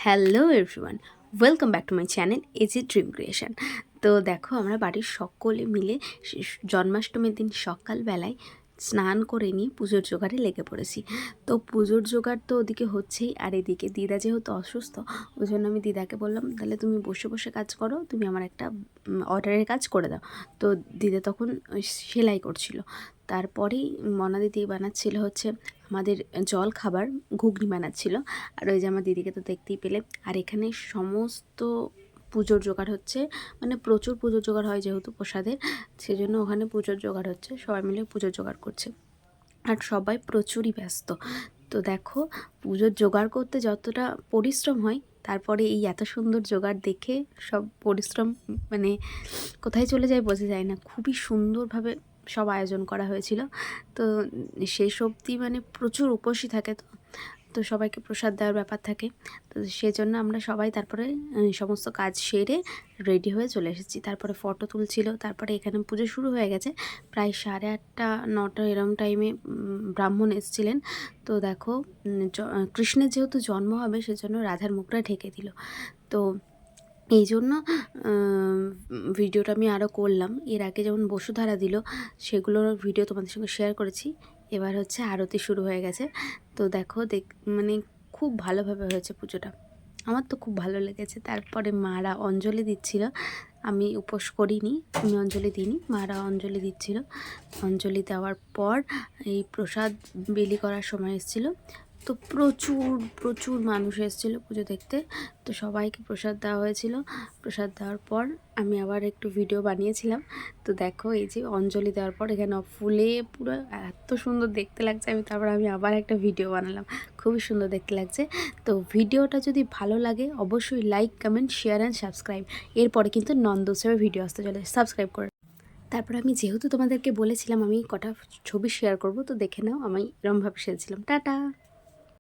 Hello everyone, welcome back to my channel AG dream creation. তো দেখো, আমরা বাড়ির সকলে মিলে জন্মাষ্টমীর দিন সকালবেলায় স্নান করে নিয়ে পুজোর জোগাড়ে লেগে পড়েছি। তো পুজোর জোগাড় তো ওদিকে হচ্ছেই, আর এদিকে দিদা যেহেতু অসুস্থ, ওই জন্য আমি দিদাকে বললাম তাহলে তুমি বসে বসে কাজ করো, তুমি আমার একটা অর্ডারের কাজ করে দাও। তো দিদা তখন সেলাই করছিল। তারপরেই মনা দিদি বানাচ্ছিল হচ্ছে আমাদের জল খাবার, ঘুগনি বানাচ্ছিল। আর ওই যে আমার দিদিকে তো দেখতেই পেলে। আর এখানে সমস্ত পুজোর জোগাড় হচ্ছে, মানে প্রচুর পুজোর জোগাড় হয় যেহেতু প্রসাদের, সেজন্য ওখানে পুজোর জোগাড় হচ্ছে, সবাই মিলে পুজোর জোগাড় করছে। আর সবাই প্রচুরই ব্যস্ত। তো দেখো, পুজোর জোগাড় করতে যতটা পরিশ্রম হয়, তারপরে এই এত সুন্দর জোগাড় দেখে সব পরিশ্রম মানে কোথায় চলে যায় বোঝা যায় না। খুবই সুন্দরভাবে সব আয়োজন করা হয়েছিল। তো শেষ অবধি মানে প্রচুর উপসী থাকে, তো তো সবাইকে প্রসাদ দেওয়ার ব্যাপার থাকে। তো সেজন্য আমরা সবাই তারপরে সমস্ত কাজ সেরে রেডি হয়ে চলে এসেছি। তারপরে ফটো তুলছিল, তারপরে এখানে পুজো শুরু হয়ে গেছে প্রায় 8:30 9টা এরম টাইমে ব্রাহ্মণ এসেছিলেন। তো দেখো, কৃষ্ণের যেহেতু জন্ম হবে সেজন্য রাধার মুখটা ঢেকে দিল। তো এই জন্য ভিডিওটা আমি আরও করলাম। এর আগে যেমন বসুধারা দিল, সেগুলোর ভিডিও তোমাদের সঙ্গে শেয়ার করেছি। এবার হচ্ছে আরতি শুরু হয়ে গেছে। তো দেখো, মানে খুব ভালোভাবে হয়েছে পুজোটা, আমার তো খুব ভালো লেগেছে। তারপরে মারা অঞ্জলি দিচ্ছিল, আমি উপোস করিনি, আমি অঞ্জলি দিইনি, মারা অঞ্জলি দিচ্ছিল। অঞ্জলি দেওয়ার পর এই প্রসাদ বিলি করার সময় এসেছিলো। তো প্রচুর প্রচুর মানুষ এসেছিলো পুজো দেখতে। তো সবাইকে প্রসাদ দেওয়া হয়েছিল। প্রসাদ দেওয়ার পর আমি আবার একটু ভিডিও বানিয়েছিলাম। তো দেখো, এই যে অঞ্জলি দেওয়ার পর এখানে ফুলে পুরো এত সুন্দর দেখতে লাগছে, আমি আবার একটা ভিডিও বানালাম, খুবই সুন্দর দেখতে লাগছে। তো ভিডিওটা যদি ভালো লাগে অবশ্যই like, comment, share and subscribe. এরপরে কিন্তু নন্দোৎসবের ভিডিও আসতে চলে, সাবস্ক্রাইব করে। তারপর আমি যেহেতু তোমাদেরকে বলেছিলাম আমি কটা ছবি শেয়ার করব, তো দেখে নাও আমি এরমভাবে সেজেছিলাম। টাটা।